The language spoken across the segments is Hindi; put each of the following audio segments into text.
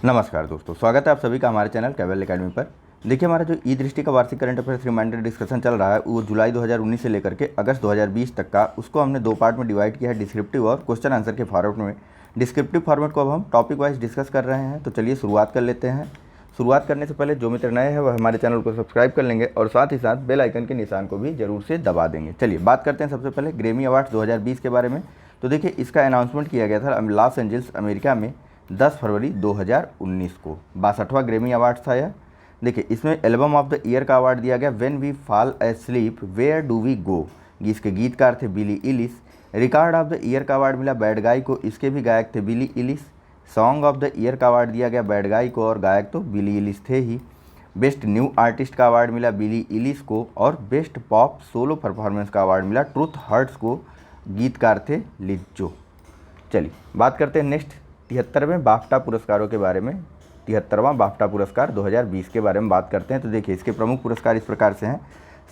नमस्कार दोस्तों, स्वागत है आप सभी का हमारे चैनल कैवल एकेडमी पर। देखिए, हमारा जो ई दृष्टि का वार्षिक करंट अफेयर्स रिमाइंडर डिस्कशन चल रहा है वो जुलाई 2019 से लेकर के अगस्त 2020 तक का, उसको हमने दो पार्ट में डिवाइड किया है, डिस्क्रिप्टिव और क्वेश्चन आंसर के फॉर्मेट में। डिस्क्रिप्टिव फॉर्मेट को अब हम टॉपिक वाइज डिस्कस कर रहे हैं, तो चलिए शुरुआत कर लेते हैं। शुरुआत करने से पहले जो मित्र नए हैं वह हमारे चैनल को सब्सक्राइब कर लेंगे और साथ ही साथ बेल आइकन के निशान को भी जरूर से दबा देंगे। चलिए बात करते हैं सबसे पहले ग्रैमी अवार्ड्स 2020 के बारे में। तो देखिए, इसका अनाउंसमेंट किया गया था लॉस एंजल्स अमेरिका में 10 फरवरी 2019 को। 62वां ग्रैमी अवार्ड था यह। देखिए, इसमें एल्बम ऑफ द ईयर का अवार्ड दिया गया when we fall asleep where do we go, इसके गीतकार थे Billie Eilish. Record of the year का अवार्ड मिला बैड गाय को, इसके भी गायक थे Billie Eilish. Song of the year का अवार्ड दिया गया बैड गाय को और गायक तो बिली इलिश थे ही। बेस्ट न्यू आर्टिस्ट का अवार्ड मिला बिली इलिश को और बेस्ट पॉप सोलो परफॉर्मेंस का अवार्ड मिला ट्रूथ हर्ट्स को, गीतकार थे लिज्जो। चलिए बात करते हैं नेक्स्ट 73वें बाफ्टा पुरस्कारों के बारे में। 73वां बाफ्टा पुरस्कार 2020 के बारे में बात करते हैं। तो देखिए, इसके प्रमुख पुरस्कार इस प्रकार से हैं।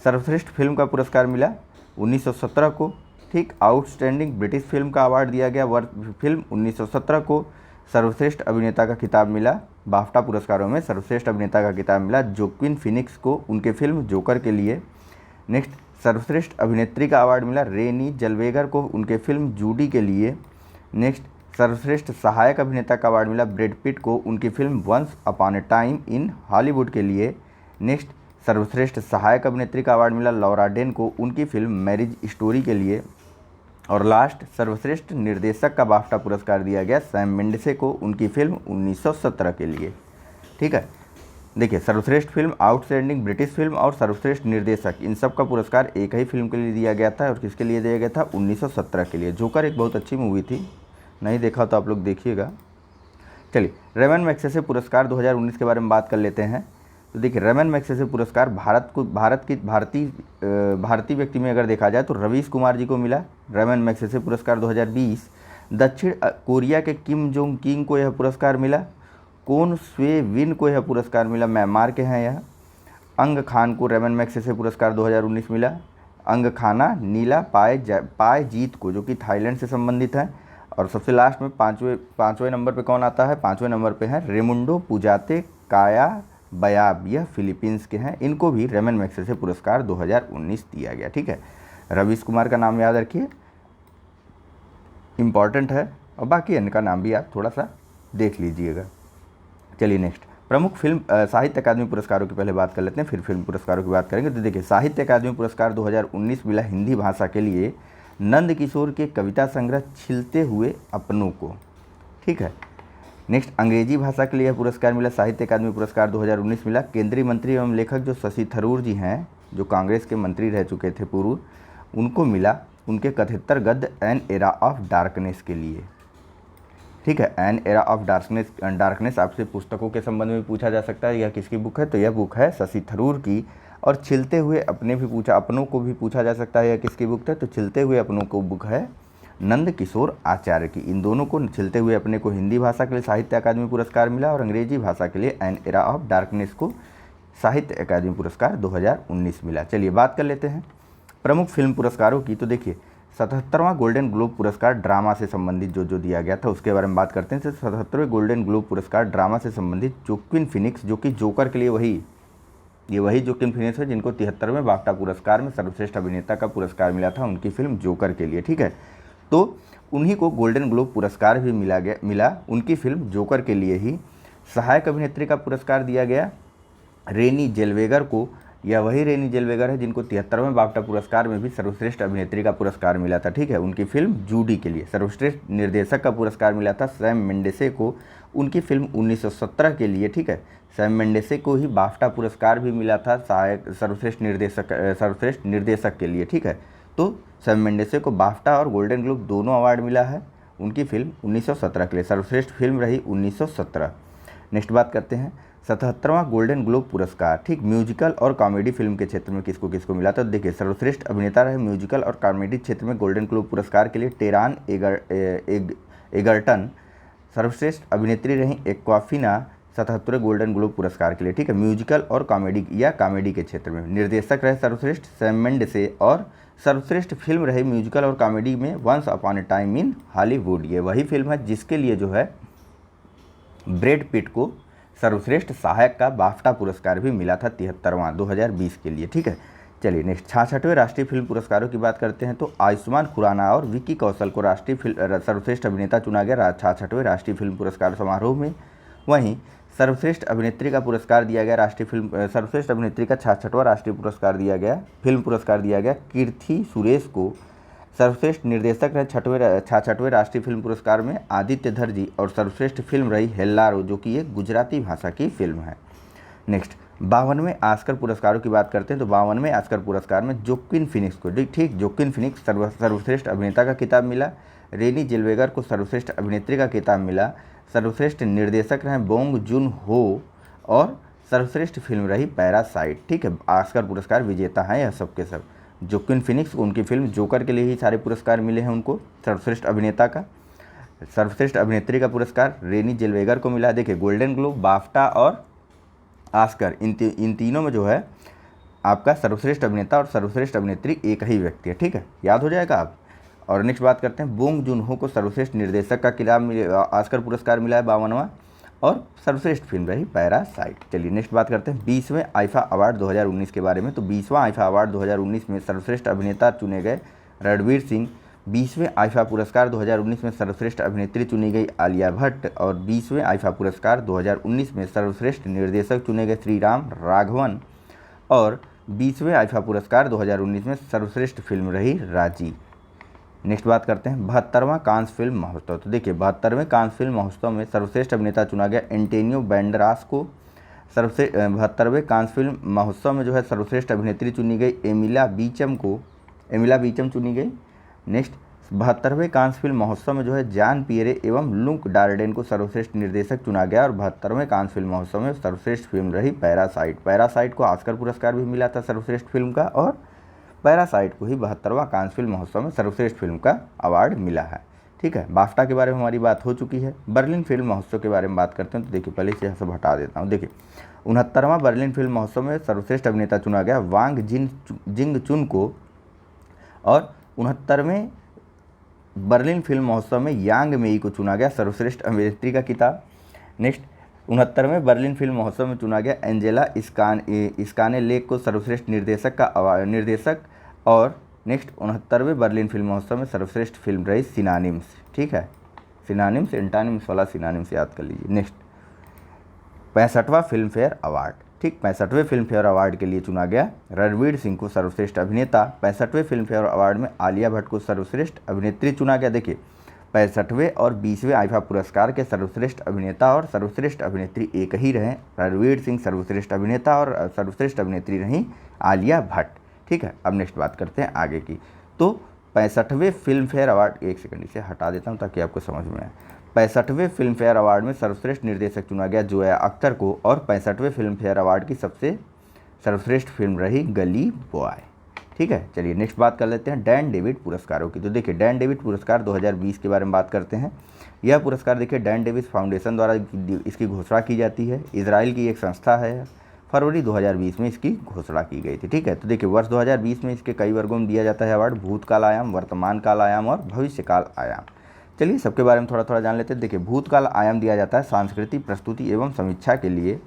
सर्वश्रेष्ठ फिल्म का पुरस्कार मिला 1917 को, ठीक। आउटस्टैंडिंग ब्रिटिश फिल्म का अवार्ड दिया गया वर्थ फिल्म 1917 को। सर्वश्रेष्ठ अभिनेता का खिताब मिला बाफ्टा पुरस्कारों में, सर्वश्रेष्ठ अभिनेता का खिताब मिला जोक्विन फिनिक्स को उनके फिल्म जोकर के लिए। नेक्स्ट, सर्वश्रेष्ठ अभिनेत्री का अवार्ड मिला रेनी जलवेगर को उनके फिल्म जूडी के लिए। नेक्स्ट, सर्वश्रेष्ठ सहायक अभिनेता का अवार्ड मिला ब्रैड पिट को उनकी film once upon a time in Hollywood के लिए। नेक्स्ट, सर्वश्रेष्ठ सहायक अभिनेत्री का अवार्ड मिला लॉरा डेन को उनकी फिल्म मैरिज स्टोरी के लिए। और लास्ट, सर्वश्रेष्ठ निर्देशक का बाफ्टा पुरस्कार दिया गया सैम मेंडेसे को उनकी फिल्म 1917 के लिए, ठीक है। देखिए, सर्वश्रेष्ठ फिल्म, आउटस्टैंडिंग ब्रिटिश फिल्म और सर्वश्रेष्ठ निर्देशक, इन सब का पुरस्कार एक ही फिल्म के लिए दिया गया था। और किसके लिए दिया गया था? 1917 के लिए। जोकर एक बहुत अच्छी मूवी थी, नहीं देखा तो आप लोग देखिएगा। चलिए, रेमन मैग्सेसे पुरस्कार 2019 के बारे में बात कर लेते हैं। तो देखिए, रेमन मैग्सेसे पुरस्कार भारतीय व्यक्ति में अगर देखा जाए तो रवीश कुमार जी को मिला रेमन मैग्सेसे पुरस्कार 2020। दक्षिण कोरिया के किम जोंग किंग को यह पुरस्कार मिला। कोन स्वे विन को यह पुरस्कार मिला, म्यांमार के हैं यह। अंग खान को रेमन मैग्सेसे पुरस्कार 2019 मिला। अंग खाना नीला पाए जीत को, जो कि थाईलैंड से संबंधित है। और सबसे लास्ट में पाँचवें नंबर पे कौन आता है? पाँचवें नंबर पे है रेमुंडो पुजाते काया बयाब, यह फिलीपींस के हैं। इनको भी रेमन मैग्सेसे पुरस्कार 2019 दिया गया, ठीक है। रवीश कुमार का नाम याद रखिए, इम्पॉर्टेंट है, और बाकी इनका नाम भी आप थोड़ा सा देख लीजिएगा। चलिए नेक्स्ट, प्रमुख फिल्म साहित्य अकादमी पुरस्कारों की पहले बात कर लेते हैं, फिर फिल्म पुरस्कारों की बात करेंगे। तो देखिए, साहित्य अकादमी पुरस्कार 2019 मिला हिंदी भाषा के लिए नंद किशोर के कविता संग्रह छिलते हुए अपनों को, ठीक है। नेक्स्ट, अंग्रेजी भाषा के लिए यह पुरस्कार मिला, साहित्य अकादमी पुरस्कार 2019 मिला केंद्रीय मंत्री एवं लेखक जो शशि थरूर जी हैं, जो कांग्रेस के मंत्री रह चुके थे पूर्व, उनको मिला उनके 71 गद्य एन एरा ऑफ डार्कनेस के लिए, ठीक है। एन एरा ऑफ डार्कनेस आपसे पुस्तकों के संबंध में पूछा जा सकता है, यह किसकी बुक है? तो यह बुक है शशि थरूर की। और छिलते हुए अपनों को भी पूछा जा सकता है, यह किसकी बुक है? तो छिलते हुए अपनों को बुक है नंद किशोर आचार्य की। इन दोनों को, छिलते हुए अपने को हिंदी भाषा के लिए साहित्य अकादमी पुरस्कार मिला और अंग्रेजी भाषा के लिए एन एरा ऑफ डार्कनेस को साहित्य अकादमी पुरस्कार 2019 मिला। चलिए बात कर लेते हैं प्रमुख फिल्म पुरस्कारों की। तो देखिए, 77वां गोल्डन ग्लोब पुरस्कार ड्रामा से संबंधित जो दिया गया था उसके बारे में बात करते हैं। तो 77वें गोल्डन ग्लोब पुरस्कार ड्रामा से संबंधित जोक्विन फिनिक्स, जो कि जोकर के लिए वही जोक्विन फिनिक्स है जिनको 73वें बाफ्टा पुरस्कार में सर्वश्रेष्ठ अभिनेता का पुरस्कार मिला था उनकी फिल्म जोकर के लिए, ठीक है। तो उन्हीं को गोल्डन ग्लोब पुरस्कार भी मिला उनकी फिल्म जोकर के लिए ही। सहायक अभिनेत्री का पुरस्कार दिया गया रेनी जेलवेगर को। यह वही रेनी जेलवेगर है जिनको 73वें बाफ्टा पुरस्कार में भी सर्वश्रेष्ठ अभिनेत्री का पुरस्कार मिला था, ठीक है, उनकी फिल्म जूडी के लिए। सर्वश्रेष्ठ निर्देशक का पुरस्कार मिला था सैम मेंडेसे को उनकी फिल्म 1917 के लिए, ठीक है। सैम मेंडेसे को ही बाफ्टा पुरस्कार भी मिला था सर्वश्रेष्ठ निर्देशक के लिए, ठीक है। तो सैम मेंडेसे को बाफ्टा और गोल्डन ग्लोब दोनों अवार्ड मिला है उनकी फिल्म 1917 के लिए। सर्वश्रेष्ठ फिल्म रही 1917। नेक्स्ट बात करते हैं 77वां गोल्डन ग्लोब पुरस्कार, ठीक, म्यूजिकल और कॉमेडी फिल्म के क्षेत्र में किसको किसको मिला था? तो देखिए, सर्वश्रेष्ठ अभिनेता रहे म्यूजिकल और कॉमेडी क्षेत्र में गोल्डन ग्लोब पुरस्कार के लिए टेरान एगर्टन। सर्वश्रेष्ठ अभिनेत्री रही एक्वाफिना 77वें गोल्डन ग्लोब पुरस्कार के लिए, ठीक है, म्यूजिकल और कॉमेडी या कॉमेडी के क्षेत्र में। निर्देशक रहे सर्वश्रेष्ठ सैम मेंडेसे और सर्वश्रेष्ठ फिल्म रही म्यूजिकल और कॉमेडी में once upon a time in Hollywood. ये वही फिल्म है जिसके लिए जो है ब्रैड पिट को सर्वश्रेष्ठ सहायक का बाफ्टा पुरस्कार भी मिला था 73वां 2020 के लिए। ठीक है, चलिए नेक्स्ट 66वें राष्ट्रीय फिल्म पुरस्कारों की बात करते हैं। तो आयुष्मान खुराना और विक्की कौशल को राष्ट्रीय सर्वश्रेष्ठ अभिनेता चुना गया 66वें राष्ट्रीय फिल्म पुरस्कार समारोह में। वहीं सर्वश्रेष्ठ अभिनेत्री का पुरस्कार दिया गया सर्वश्रेष्ठ अभिनेत्री का 66वां राष्ट्रीय पुरस्कार दिया गया, फिल्म पुरस्कार दिया गया कीर्ति सुरेश को। सर्वश्रेष्ठ निर्देशक रहे 66वें राष्ट्रीय फिल्म पुरस्कार में आदित्य धर जी, और सर्वश्रेष्ठ फिल्म रही हेल्लारो, जो कि एक गुजराती भाषा की फिल्म है। नेक्स्ट 52वें ऑस्कर पुरस्कारों की बात करते हैं। तो 52वें ऑस्कर पुरस्कार में जोक्विन फिनिक्स को, ठीक, जोक्विन फिनिक्स सर्वश्रेष्ठ अभिनेता का खिताब मिला। रेनी जेल्वेगर को सर्वश्रेष्ठ अभिनेत्री का खिताब मिला। सर्वश्रेष्ठ निर्देशक रहे बोंग जून हो, और सर्वश्रेष्ठ फिल्म रही पैरासाइट। ठीक है, ऑस्कर पुरस्कार विजेता हैं यह सब के सब। जोक्विन फिनिक्स को उनकी फिल्म जोकर के लिए ही सारे पुरस्कार मिले हैं उनको, सर्वश्रेष्ठ अभिनेता का। सर्वश्रेष्ठ अभिनेत्री का पुरस्कार रेनी जेल्वेगर को मिला। देखिए गोल्डन ग्लोब, बाफ्टा और ऑस्कर, इन तीनों में जो है आपका सर्वश्रेष्ठ अभिनेता और सर्वश्रेष्ठ अभिनेत्री एक ही व्यक्ति है। ठीक है, याद हो जाएगा आप। और नेक्स्ट बात करते हैं, बोंग जून हो को सर्वश्रेष्ठ निर्देशक का खिताब ऑस्कर पुरस्कार मिला है 52वां, और सर्वश्रेष्ठ फिल्म रही पैरासाइट। चलिए नेक्स्ट बात करते हैं 20वें आईफा अवार्ड 2019 के बारे में। तो 20वां आईफा अवार्ड 2019 में सर्वश्रेष्ठ अभिनेता चुने गए रणवीर सिंह। 20वें आईफा पुरस्कार 2019 में सर्वश्रेष्ठ अभिनेत्री चुनी गई आलिया भट्ट, और 20वें आईफा पुरस्कार 2019 में सर्वश्रेष्ठ निर्देशक चुने गए श्रीराम राघवन, और 20वें आईफा पुरस्कार 2019 में सर्वश्रेष्ठ फिल्म रही राजी। नेक्स्ट बात करते हैं 72वां कांस फिल्म महोत्सव। तो देखिए 72वें कांस फिल्म महोत्सव में सर्वश्रेष्ठ अभिनेता चुना गया एंटोनियो बैंडरास को। 72वें कांस फिल्म महोत्सव में जो है सर्वश्रेष्ठ अभिनेत्री चुनी गई एमिला बीचम चुनी गई। नेक्स्ट 72वें कांस फिल्म महोत्सव में जो है जॉन पियरे एवं लुक डार्डेन को सर्वश्रेष्ठ निर्देशक चुना गया, और 72वें कांस फिल्म महोत्सव में सर्वश्रेष्ठ फिल्म रही पैरासाइट को ऑस्कर पुरस्कार भी मिला था सर्वश्रेष्ठ फिल्म का, और पैरासाइट को ही 72वां कांस फिल्म महोत्सव में सर्वश्रेष्ठ फिल्म का अवार्ड मिला है। ठीक है, बाफ्टा के बारे में हमारी बात हो चुकी है। बर्लिन फिल्म महोत्सव के बारे में बात करते हैं। तो देखिए पहले से सब हटा देता हूँ। देखिए 69वां बर्लिन फिल्म महोत्सव में सर्वश्रेष्ठ अभिनेता चुना गया वांग जिंग चुन को, और 69वें बर्लिन फिल्म महोत्सव में यांग मेई को चुना गया सर्वश्रेष्ठ अभिनेत्री का खिताब। नेक्स्ट 69वें बर्लिन फिल्म महोत्सव में चुना गया एंजेला इस्काने लेक को सर्वश्रेष्ठ निर्देशक, और नेक्स्ट 69वें बर्लिन फिल्म महोत्सव में सर्वश्रेष्ठ फिल्म रही सिनोनिम्स। ठीक है, सिनोनिम्स एंटोनिम्स वाला सिनोनिम्स याद कर लीजिए। नेक्स्ट 65वां फिल्म फेयर अवार्ड। ठीक, 65वें फिल्म फेयर अवार्ड के लिए चुना गया रणवीर सिंह को सर्वश्रेष्ठ अभिनेता। 65वें फिल्म फेयर अवार्ड में आलिया भट्ट को सर्वश्रेष्ठ अभिनेत्री चुना गया। देखिए 65वें और 20वें आईफा पुरस्कार के सर्वश्रेष्ठ अभिनेता और सर्वश्रेष्ठ अभिनेत्री एक ही रहे, रणवीर सिंह सर्वश्रेष्ठ अभिनेता और सर्वश्रेष्ठ अभिनेत्री रहीं आलिया भट्ट। ठीक है, अब नेक्स्ट बात करते हैं आगे की। तो 65वें फिल्म फेयर अवार्ड, एक सेकंड इसे हटा देता हूँ ताकि आपको समझ में आए। 65वें फिल्म फेयर अवार्ड में सर्वश्रेष्ठ निर्देशक चुना गया जोया अख्तर को, और 65वें फिल्म फेयर अवार्ड की सबसे सर्वश्रेष्ठ फिल्म रही गली बॉय। ठीक है, चलिए नेक्स्ट बात कर लेते हैं डैन डेविड पुरस्कारों की। तो देखिए डैन डेविड पुरस्कार 2020 के बारे में बात करते हैं। यह पुरस्कार देखिए डैन डेविस फाउंडेशन द्वारा इसकी घोषणा की जाती है। इजराइल की एक संस्था है। फरवरी 2020 में इसकी घोषणा की गई थी। ठीक है, तो देखिए वर्ष 2020 में इसके कई वर्गों में दिया जाता है अवार्ड, भूतकाल आयाम, वर्तमान काल आयाम और भविष्यकाल आयाम। चलिए सबके बारे में थोड़ा थोड़ा जान लेते हैं। देखिए भूतकाल आयाम दिया जाता है सांस्कृतिक प्रस्तुति एवं समीक्षा के लिए,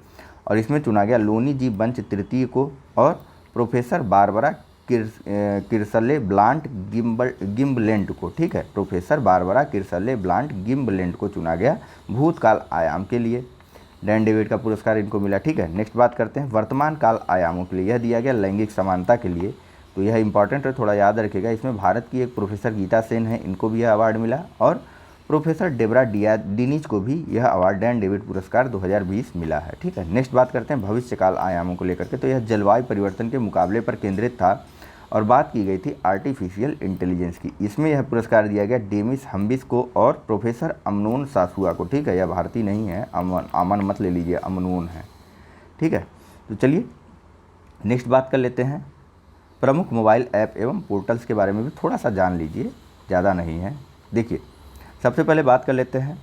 और इसमें चुना गया लोनी जी बंच तृतीय को, और प्रोफेसर बारबरा किर्सले ब्लांट गिम्बलेंट को। ठीक है, प्रोफेसर बारबरा किर्सले ब्लांट गिम्बलेंट को चुना गया भूतकाल आयाम के लिए। डैन डेविड का पुरस्कार इनको मिला। ठीक है, नेक्स्ट बात करते हैं वर्तमान काल आयामों के लिए। यह दिया गया लैंगिक समानता के लिए, तो यह इंपॉर्टेंट है, थोड़ा याद रखिएगा। इसमें भारत की एक प्रोफेसर गीता सेन है, इनको भी यह अवार्ड मिला, और प्रोफेसर डेबरा डिनीज को भी यह अवार्ड डैन डेविड पुरस्कार 2020 मिला है। ठीक है, नेक्स्ट बात करते हैं भविष्यकाल आयामों को लेकर के। तो यह जलवायु परिवर्तन के मुकाबले पर केंद्रित था, और बात की गई थी आर्टिफिशियल इंटेलिजेंस की। इसमें यह पुरस्कार दिया गया डेमिस हम्बिस को और प्रोफेसर अमनोन सासुआ को। ठीक है, यह भारतीय नहीं है, अमन मत ले लीजिए, अमनोन है। ठीक है, तो चलिए नेक्स्ट बात कर लेते हैं प्रमुख मोबाइल ऐप एवं पोर्टल्स के बारे में भी थोड़ा सा जान लीजिए, ज़्यादा नहीं है। देखिए सबसे पहले बात कर लेते हैं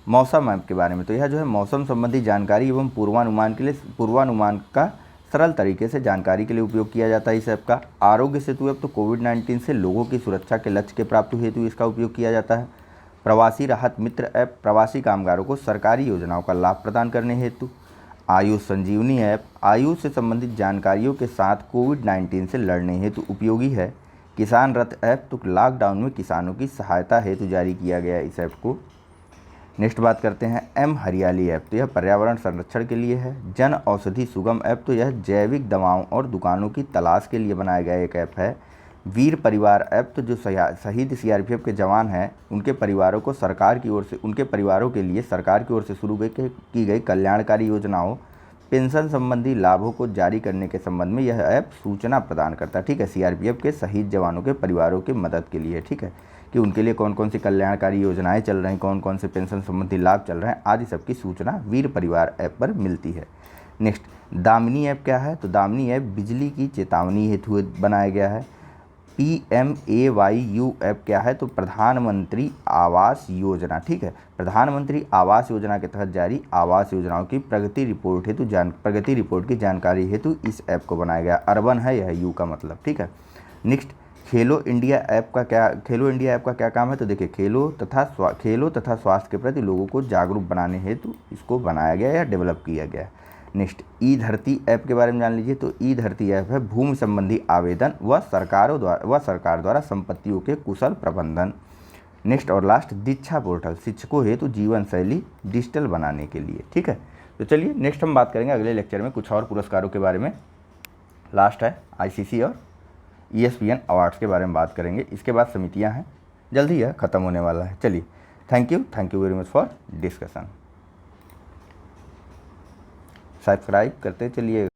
मौसम ऐप के बारे में। तो यह जो है मौसम संबंधी जानकारी एवं पूर्वानुमान का सरल तरीके से जानकारी के लिए उपयोग किया जाता है इस ऐप का। आरोग्य सेतु ऐप तो कोविड-19 से लोगों की सुरक्षा के लक्ष्य के प्राप्ति हेतु इसका उपयोग किया जाता है। प्रवासी राहत मित्र ऐप प्रवासी कामगारों को सरकारी योजनाओं का लाभ प्रदान करने हेतु। आयुष संजीवनी ऐप आयुष से संबंधित जानकारियों के साथ कोविड-19 से लड़ने हेतु उपयोगी है। किसान रथ ऐप तो लॉकडाउन में किसानों की सहायता हेतु जारी किया गया इस ऐप को। नेक्स्ट बात करते हैं एम हरियाली ऐप, तो यह पर्यावरण संरक्षण के लिए है। जन औषधि सुगम ऐप, तो यह जैविक दवाओं और दुकानों की तलाश के लिए बनाया गया एक ऐप है। वीर परिवार ऐप, तो जो शहीद सीआरपीएफ के जवान हैं उनके परिवारों को सरकार की ओर से उनके परिवारों के लिए सरकार की ओर से शुरू की गई कल्याणकारी योजनाओं पेंशन संबंधी लाभों को जारी करने के संबंध में यह ऐप सूचना प्रदान करता है। ठीक है, सीआरपीएफ के शहीद जवानों के परिवारों की मदद के लिए। ठीक है, कि उनके लिए कौन कौन सी कल्याणकारी योजनाएं चल रही हैं, कौन कौन से पेंशन संबंधी लाभ चल रहे हैं, आदि सबकी सूचना वीर परिवार ऐप पर मिलती है। नेक्स्ट, दामिनी ऐप क्या है? तो दामिनी ऐप बिजली की चेतावनी हेतु बनाया गया है। PMAYU ऐप क्या है? तो प्रधानमंत्री आवास योजना। ठीक है, प्रधानमंत्री आवास योजना के तहत जारी आवास योजनाओं की प्रगति रिपोर्ट की जानकारी हेतु इस ऐप को बनाया गया। अर्बन है यह, यू का मतलब। ठीक है, नेक्स्ट, खेलो इंडिया ऐप का क्या काम है? तो देखिए, खेलो तथा स्वास्थ्य के प्रति लोगों को जागरूक बनाने हेतु इसको बनाया गया या डेवलप किया गया। नेक्स्ट, ई धरती ऐप के बारे में जान लीजिए। तो ई धरती ऐप है भूमि संबंधी आवेदन व सरकार द्वारा संपत्तियों के कुशल प्रबंधन। नेक्स्ट और लास्ट, दीक्षा पोर्टल शिक्षकों हेतु जीवन शैली डिजिटल बनाने के लिए। ठीक है, तो चलिए नेक्स्ट हम बात करेंगे अगले लेक्चर में कुछ और पुरस्कारों के बारे में। लास्ट है ICC और ESPN अवार्ड्स के बारे में बात करेंगे। इसके बाद समितियां हैं, जल्दी यह ख़त्म होने वाला है। चलिए, thank you very much for discussion. Subscribe करते चलिएगा।